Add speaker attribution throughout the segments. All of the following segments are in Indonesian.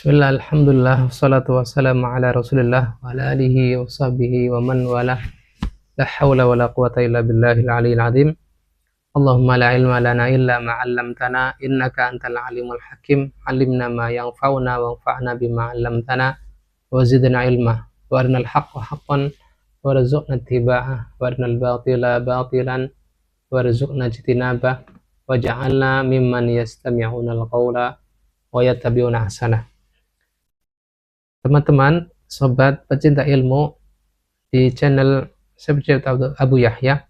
Speaker 1: Bismillah, alhamdulillah, wassalatu wassalamu ala rasulillah wa ala alihi wa sahbihi wa man wala. La hawla wa la quwata illa billahil aliyil azim. Allahumma la ilma lana illa ma 'allamtana innaka antal alimul hakim. 'Allimna ma yanfa'una wanfa'na bima 'allamtana wa zidna ilma. Wa arinal haqqa haqqan warzuqna ittiba'ah wa arinal batila batilan warzuqna ijtinabah waj'alna mimman yastami'una al-qawla wa yattabi'una ahsanah. Teman-teman, sobat pecinta ilmu di channel Subjek Abu Yahya,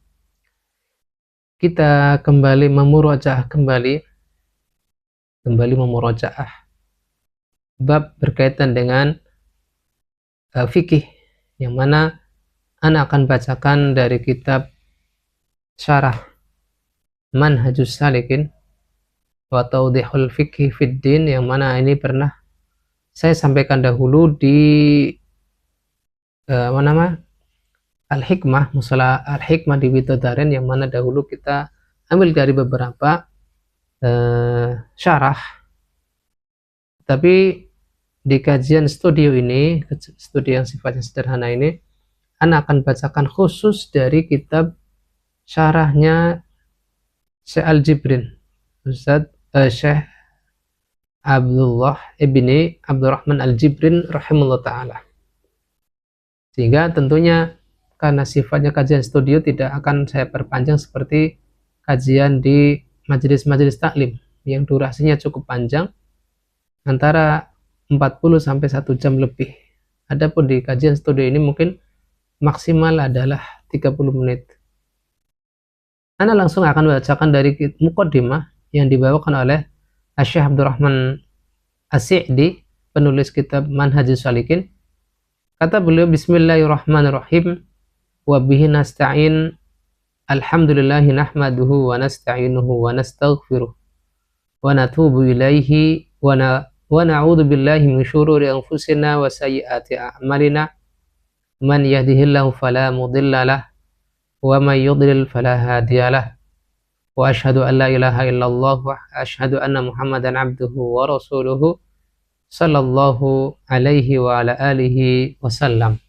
Speaker 1: kita kembali memurojaah memurojaah bab berkaitan dengan fikih, yang mana Ana akan bacakan dari kitab Syarah Manhajus Salikin wa Tawdihul Fiqhi fid Din, yang mana ini pernah saya sampaikan dahulu di Al-Hikmah, musalah Al-Hikmah di Widodaren, yang mana dahulu kita ambil dari beberapa syarah. Tapi di kajian studio ini, studio yang sifatnya sederhana ini, Ana akan bacakan khusus dari kitab syarahnya Syekh Al-Jibrin, Syekh Abdullah ibni Abdurrahman Al-Jibrin rahimahullah ta'ala. Sehingga tentunya karena sifatnya kajian studio tidak akan saya perpanjang seperti kajian di majelis-majelis taklim yang durasinya cukup panjang, antara 40 sampai 1 jam lebih. Adapun di kajian studio ini mungkin maksimal adalah 30 menit. Ana langsung akan bacakan dari muqaddimah yang dibawakan oleh Syekh Abdurrahman As-Sa'di, penulis kitab Manhajus Salikin. Kata beliau, Bismillahirrahmanirrahim, wa bihi nasta'in, alhamdulillahi nahmaduhu wa nasta'inuhu wa nastaghfiruh wa natubu ilaihi wa na'udzu billahi min syururi anfusina wa sayyiati a'malina, man yahdihillahu fala mudilla lahu wa man yudlil fala hadiyalah. Wa ashhadu an la ilaha illallah wa ashhadu anna Muhammadan abduhu wa rasuluhu sallallahu alaihi wa ala alihi wasallam.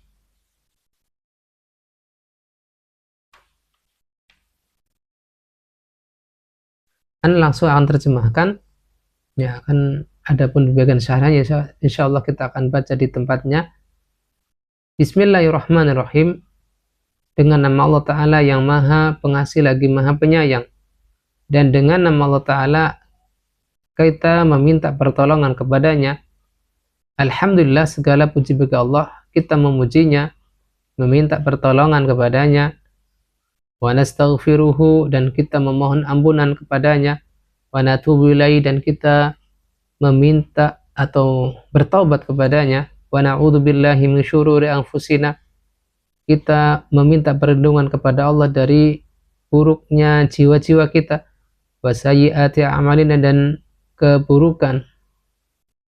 Speaker 1: Ana langsung akan terjemahkan. Ya, akan adapun di bagian syarahnya insyaallah kita akan baca di tempatnya. Bismillahirrahmanirrahim. Dengan nama Allah Ta'ala yang maha pengasih lagi maha penyayang. Dan dengan nama Allah Ta'ala kita meminta pertolongan kepadanya. Alhamdulillah, segala puji bagi Allah, kita memujinya, meminta pertolongan kepadanya. Wa nastaghfiruhu, dan kita memohon ampunan kepadanya. Wa natubu ilaihi, dan kita meminta atau bertaubat kepadanya. Wa na'udzu billahi min syururi anfusina, kita meminta perlindungan kepada Allah dari buruknya jiwa-jiwa kita. Wa sayyiati a'malina, dan keburukan,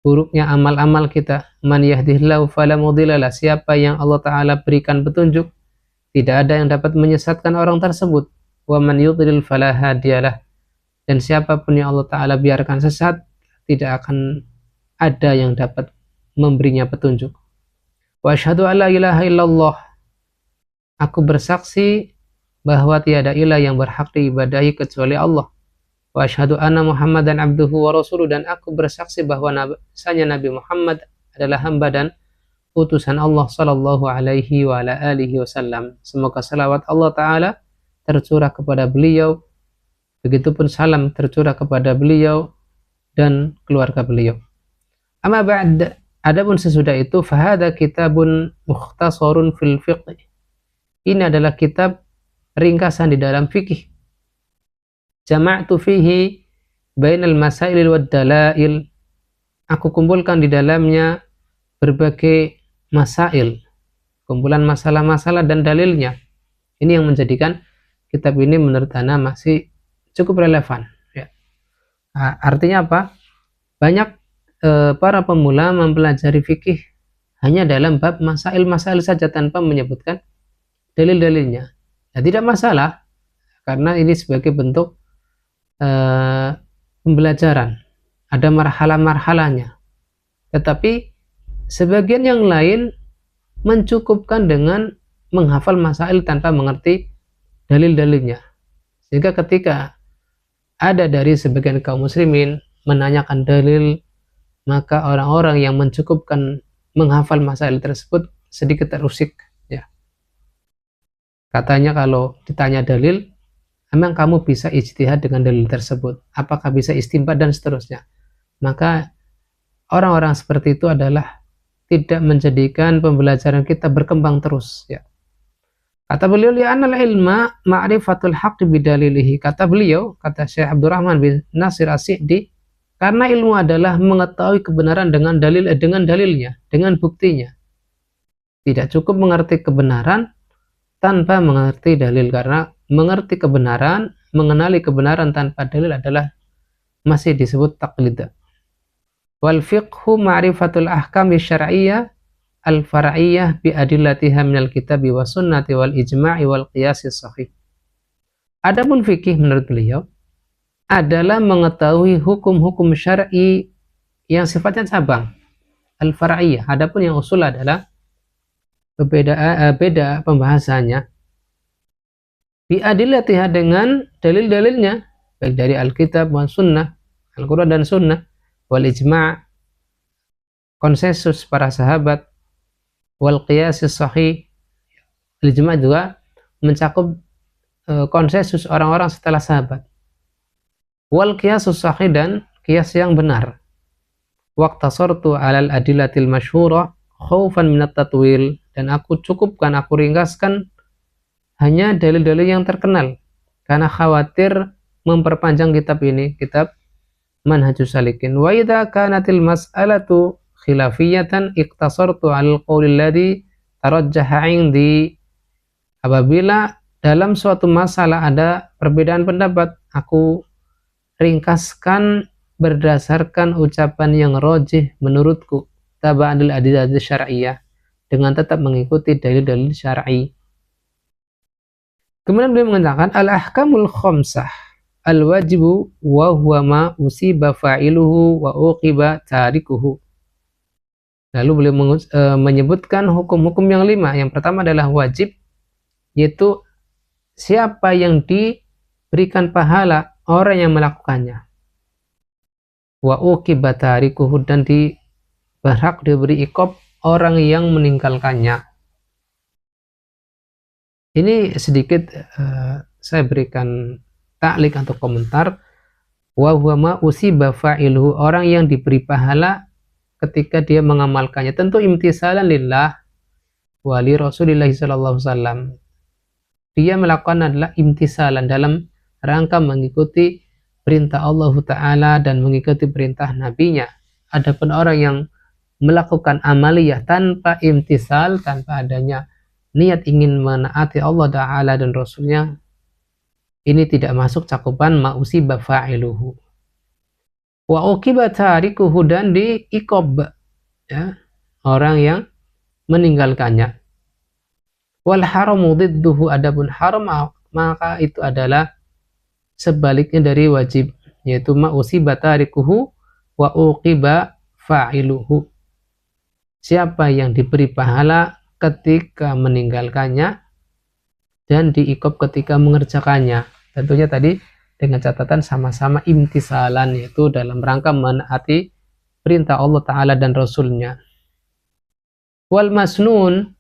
Speaker 1: buruknya amal-amal kita. Man yahdihillahu fala mudhillalah, siapa yang Allah Ta'ala berikan petunjuk, tidak ada yang dapat menyesatkan orang tersebut. Wa man yudlil fala hadiyalah, dan siapapun yang Allah Ta'ala biarkan sesat, tidak akan ada yang dapat memberinya petunjuk. Wa asyhadu an la ilaha illallah, aku bersaksi bahwa tiada ilah yang berhak diibadahi kecuali Allah. Wa asyhadu anna Muhammadan abduhu wa rasuluh, dan aku bersaksi bahwa Nabi Muhammad adalah hamba dan utusan Allah sallallahu alaihi wa ala alihi wasallam. Semoga salawat Allah Ta'ala tercurah kepada beliau, begitupun salam tercurah kepada beliau dan keluarga beliau. Amma ba'd, adapun sesudah itu, fahada kitabun mukhtasarun fil fiqh, ini adalah kitab ringkasan di dalam fikih. Jama'tu fihi bainal masail wad dalail, aku kumpulkan di dalamnya berbagai masail, kumpulan masalah-masalah dan dalilnya. Ini yang menjadikan kitab ini menurut Ana masih cukup relevan, ya. Artinya apa? Banyak para pemula mempelajari fikih hanya dalam bab masail-masail saja tanpa menyebutkan dalil-dalilnya. Ya, tidak masalah, karena ini sebagai bentuk pembelajaran. Ada marhalah-marhalahnya. Tetapi sebagian yang lain mencukupkan dengan menghafal masail tanpa mengerti dalil-dalilnya. Sehingga ketika ada dari sebagian kaum muslimin menanyakan dalil, maka orang-orang yang mencukupkan menghafal masail tersebut sedikit terusik, ya. Katanya kalau ditanya dalil, emang kamu bisa ijtihad dengan dalil tersebut? Apakah bisa istinbat dan seterusnya? Maka orang-orang seperti itu adalah tidak menjadikan pembelajaran kita berkembang terus, ya. Kata beliau, li'anal ilma ma'rifatul haqqi bidalilihi. Kata beliau, kata Syekh Abdurrahman bin Nasir As-Sa'di, karena ilmu adalah mengetahui kebenaran dengan dalilnya, dengan buktinya. Tidak cukup mengerti kebenaran tanpa mengerti dalil, karena mengerti kebenaran, mengenali kebenaran tanpa dalil adalah masih disebut taqlid. Wal fiqhu ma'rifatul ahkami syar'iyyah al-far'iyyah bi adillatiha minal kitabi wa sunnati wal ijma'i wal qiyasi sahih. Adapun fikih menurut beliau adalah mengetahui hukum-hukum syar'i yang sifatnya cabang, al-far'iyyah. Adapun yang usul adalah beda pembahasannya. Bi adillatiha dengan dalil-dalilnya, baik dari Alkitab dan Sunnah, Al-Quran dan Sunnah, wal ijma', konsensus para sahabat, wal qiyas sahih. Ijma' juga mencakup konsensus orang-orang setelah sahabat. Wal qiyas sahih, dan qiyas yang benar. Waqtasartu 'alal adillatil masyhurah khaufan minat tatwil, dan aku cukupkan, aku ringkaskan hanya dalil-dalil yang terkenal karena khawatir memperpanjang kitab ini, kitab Manhajus Salikin. Wa idza kanatil mas'alatu khilafiyatan iqtasartu 'alal qawli alladhi tarajjaha 'indi. Apabila dalam suatu masalah ada perbedaan pendapat, aku ringkaskan berdasarkan ucapan yang rajih menurutku, taba'anil adillah syar'iyyah, dengan tetap mengikuti dalil-dalil syar'i. Kemudian beliau mengatakan al-ahkamul khamsah al-wajibu wa huwa ma usiba fa'iluhu wa uqiba tarikuhu. Lalu beliau menyebutkan hukum-hukum yang 5. Yang pertama adalah wajib, yaitu siapa yang diberikan pahala orang yang melakukannya. Wa uqiba tarikuhu, dan berhak diberi iqab orang yang meninggalkannya. Ini sedikit saya berikan ta'liq atau komentar. Wa huwa ma usiba fa'iluhu, orang yang diberi pahala ketika dia mengamalkannya, tentu imtisalan lillah wa li Rasulillah sallallahu alaihi wasallam. Dia melakukan adalah imtisalan, dalam rangka mengikuti perintah Allah Ta'ala dan mengikuti perintah Nabi-Nya. Adapun orang yang melakukan amaliyah tanpa imtisal, tanpa adanya niat ingin menaati Allah Ta'ala dan Rasulnya, ini tidak masuk cakupan ma'usiba fa'iluhu. Wa uqiba tarikuhu, dan diikob, ya, orang yang meninggalkannya. Wal haramu didduhu, adapun haram maka itu adalah sebaliknya dari wajib, yaitu ma'usiba tarikuhu wa uqiba fa'iluhu. Siapa yang diberi pahala ketika meninggalkannya dan diikob ketika mengerjakannya. Tentunya tadi dengan catatan sama-sama imtisalan, yaitu dalam rangka menaati perintah Allah Ta'ala dan Rasulnya. Wal masnun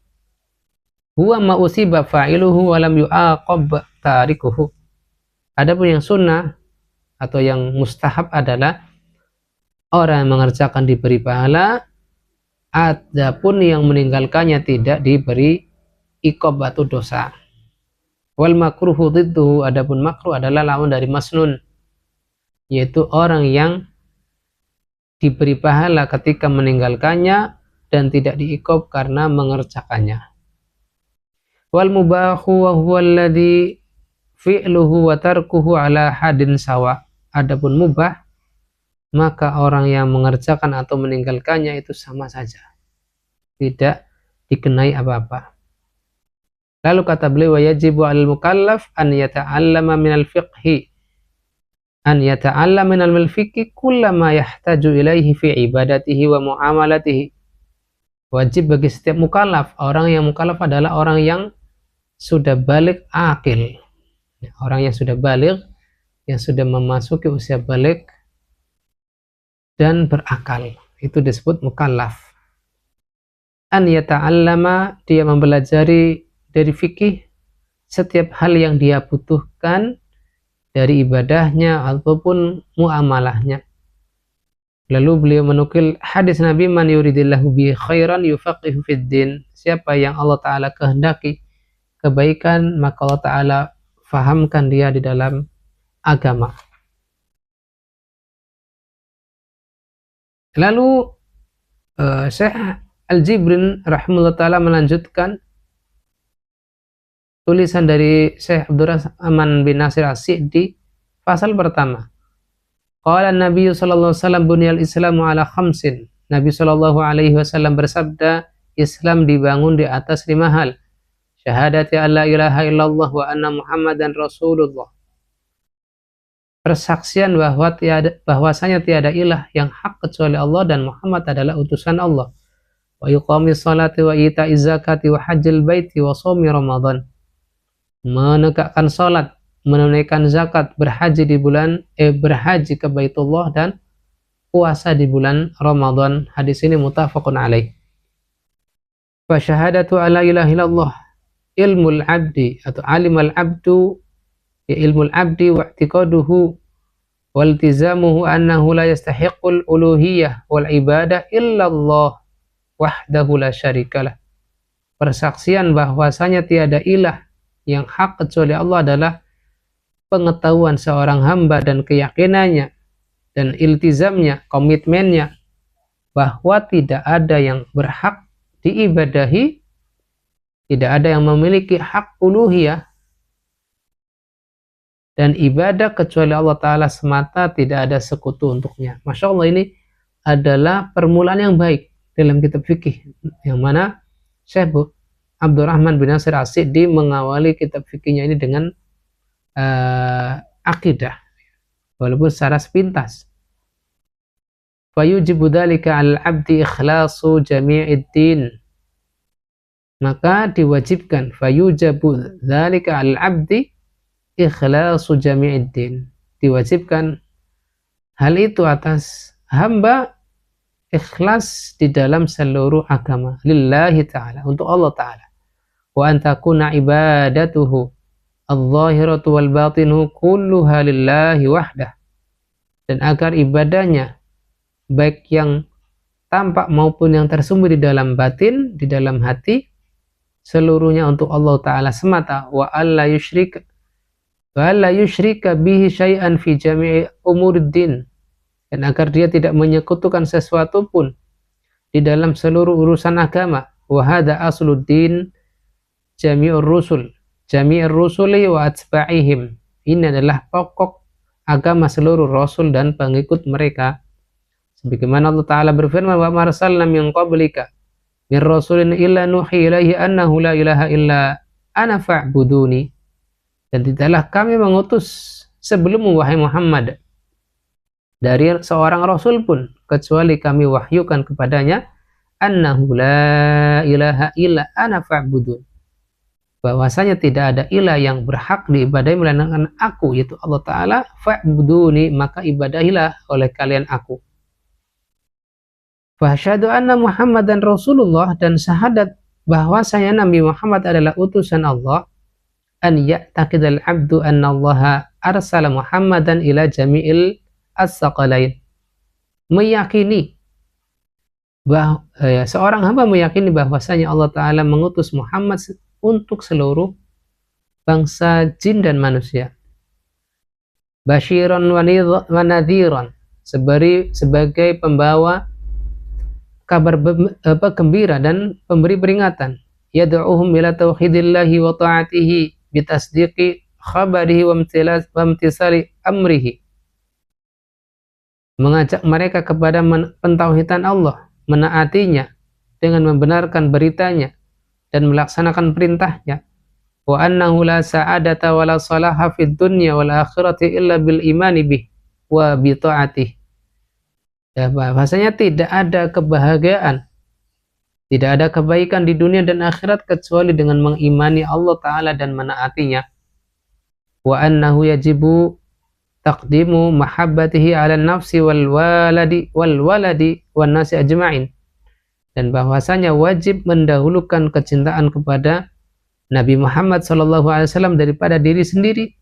Speaker 1: huwa ma usiba fa'iluhu wa lam yu'aqab tarikuhu. Adapun yang sunnah atau yang mustahab adalah orang yang mengerjakan diberi pahala, adapun yang meninggalkannya tidak diberi iqab atau dosa. Wal makruhu didduhu, adapun makruh adalah lawan dari masnun, yaitu orang yang diberi pahala ketika meninggalkannya dan tidak diiqab karena mengerjakannya. Wal mubahu wa huwa alladhi fi'luhu wa tarkuhu ala hadin sawa. Adapun mubah, maka orang yang mengerjakan atau meninggalkannya itu sama saja, tidak dikenai apa-apa. Lalu kata beliau, wajibu al mukallaf an yata'allama minal fiqhi. an yata'allam min al-fiqh kullama yahtaju ilaihi fi ibadatihi wa muamalatihi. Wajib bagi setiap mukallaf, orang yang mukallaf adalah orang yang sudah balik akil, orang yang sudah balik, yang sudah memasuki usia balik dan berakal, itu disebut mukallaf. An yata'allama, dia mempelajari dari fikih setiap hal yang dia butuhkan dari ibadahnya ataupun muamalahnya. Lalu beliau menukil hadis Nabi, man yuridillahu bi khairan yufaqihu fid din. Siapa yang Allah Ta'ala kehendaki kebaikan, maka Allah Ta'ala fahamkan dia di dalam agama. Lalu Syekh Al-Jibrin rahimahullah ta'ala melanjutkan tulisan dari Syekh Abdurrahman bin Nasir As-Sa'di, pasal pertama. Qala Nabi sallallahu alaihi wasallam bunyal Islamu ala khamsin. Nabi sallallahu alaihi wasallam bersabda, Islam dibangun di atas 5 hal. Syahadati alla ilaha illallah wa anna Muhammadan Rasulullah. Persaksian bahwasanya tiada ilah yang hak kecuali Allah dan Muhammad adalah utusan Allah. Wa iqamis salati wa ita'iz zakati wa hajjil baiti wa shaumi Ramadan. Menegakkan salat, menunaikan zakat, berhaji ke Baitullah dan puasa di bulan Ramadan. Hadis ini muttafaqun alaih. Wa syahadatu alla ilaha illallah ilmul abdi atau alimal abdu, ya ilmul abdi wa i'tiqaduhu wal tizamuhu annahu la yastahiqqul uluhiyah wal ibadah illallah wahdahu la syarikalah. Persaksian bahwasanya tiada ilah yang hak kecuali Allah adalah pengetahuan seorang hamba dan keyakinannya dan iltizamnya, komitmennya bahwa tidak ada yang berhak diibadahi, tidak ada yang memiliki hak uluhiyah dan ibadah kecuali Allah Ta'ala semata, tidak ada sekutu untuknya. Masya Allah, ini adalah permulaan yang baik dalam kitab fikih, yang mana Syekh Abdurrahman bin Nasir As-Sa'di mengawali kitab fikihnya ini dengan akidah, walaupun secara sepintas. Fayujibu dzalika 'alal 'abdi ikhlasu jami'id din. Maka diwajibkan, fayujabu dzalika 'alal 'abdi ikhlasu jami'id din. Diwajibkan hal itu atas hamba ikhlas di dalam seluruh agama, lillahi ta'ala, untuk Allah Ta'ala. Wa antakuna ibadatuhu al-zahiratu wal batinu kulluha lillahi wahdah. Dan agar ibadahnya, baik yang tampak maupun yang tersembunyi di dalam batin, di dalam hati, seluruhnya untuk Allah Ta'ala semata. Wa alla yushrika bihi syai'an fi jami'i umuriddin. Dan agar dia tidak menyekutukan sesuatu pun di dalam seluruh urusan agama. Wa hadha asluddin jami'ur rusuli wa atba'ihim. Ini adalah pokok agama seluruh rasul dan pengikut mereka. Sebagaimana Allah Ta'ala berfirman, wa marsalna min qablika min rasulin illa nuhi ilaihi annahu la ilaha illa ana fa'buduni. Dan tidaklah kami mengutus sebelummu wahai Muhammad dari seorang rasul pun kecuali kami wahyukan kepadanya annahu la ilaha illa ana fa'budun, bahwasanya tidak ada ilah yang berhak diibadahi melainkan aku, yaitu Allah Ta'ala. Fa'buduni, maka ibadahilah oleh kalian aku. Fasyhadu anna Muhammadan Rasulullah, dan syahadat bahwasanya Nabi Muhammad adalah utusan Allah. An ya'taqidal abdu anna Allah arsala Muhammadan ila jami'il as-saqalain. Meyakini seorang hamba meyakini bahwasanya Allah Ta'ala mengutus Muhammad untuk seluruh bangsa jin dan manusia. Basyiran wa nadhiran, sebagai pembawa kabar gembira dan pemberi peringatan. Yad'uhum ila tauhidillahi wa ta'atihi bitasdiqi khabarihi wa imtisali amrihi. Mengajak mereka kepada pentauhidan Allah, menaatinya dengan membenarkan beritanya dan melaksanakan perintahnya. Wa annahu la sa'adata wa la salaha fid dunya wal akhirati illa bil imani bih. wa bi ta'atih. Ya, bahwasanya tidak ada kebahagiaan, tidak ada kebaikan di dunia dan akhirat kecuali dengan mengimani Allah Ta'ala dan menaatinya. Wa annahu yajibu taqdimu mahabbatihi ala nafsi wal waladi wan nasi ajma'in. Dan bahwasanya wajib mendahulukan kecintaan kepada Nabi Muhammad SAW daripada diri sendiri,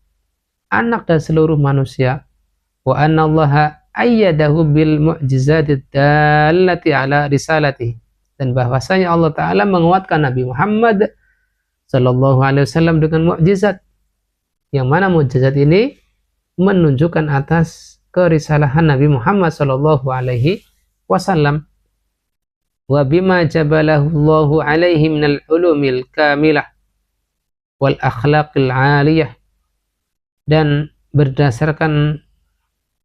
Speaker 1: anak dan seluruh manusia. Wa anna Allah ayyadahu bil mu'jizatid dallati ala risalatihi. Dan bahwasanya Allah Ta'ala menguatkan Nabi Muhammad SAW dengan mukjizat, yang mana mukjizat ini menunjukkan atas kerisalahan Nabi Muhammad SAW. Wa bima jabalahu Allahu alaihi minal ulumil kamilah wal akhlaqil aliyah. Dan berdasarkan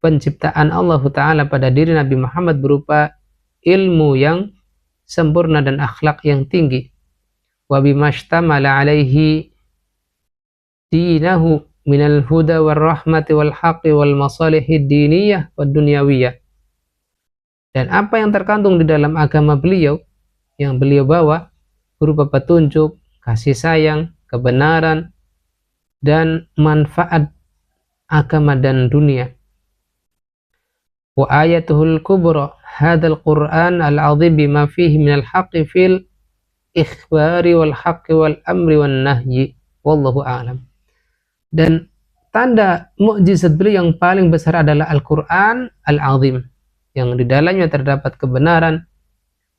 Speaker 1: penciptaan Allah Ta'ala pada diri Nabi Muhammad berupa ilmu yang sempurna dan akhlak yang tinggi. Wa bima ishtamala alaihi dinahu minal huda wal rahmati wal haqqi wal masalihid diniyah wad dunyawiyah. Dan apa yang terkandung di dalam agama beliau, yang beliau bawa berupa petunjuk, kasih sayang, kebenaran, dan manfaat agama dan dunia. Wa ayatuhul kubra hadzal Qur'an al-'azim bima fihi minal haqqi fil ikhbari wal haqqi wal amri wan nahyi wallahu a'lam. Dan tanda mukjizat beliau yang paling besar adalah Al-Qur'an al-'azim, yang di dalamnya terdapat kebenaran,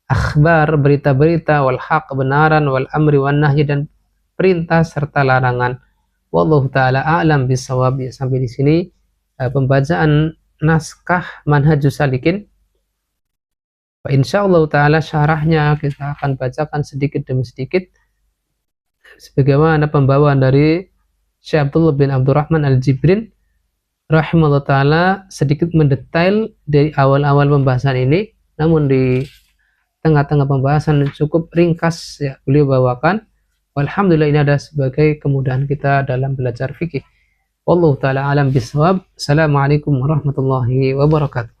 Speaker 1: akhbar, berita-berita, wal haq, kebenaran, wal amri wan nahyi, dan perintah serta larangan. Wallahu taala a'lam bisawab. Sampai di sini pembacaan naskah Manhajus Salikin. Insyaallah taala syarahnya kita akan bacakan sedikit demi sedikit sebagaimana pembawaan dari Syekh Abdullah bin Abdurrahman Al-Jibrin rahimahullah taala, sedikit mendetail dari awal-awal pembahasan ini, namun di tengah-tengah pembahasan cukup ringkas ya beliau bawakan. Alhamdulillah, ini ada sebagai kemudahan kita dalam belajar fikih. Wallahu taala alam bisawab. Assalamualaikum warahmatullahi wabarakatuh.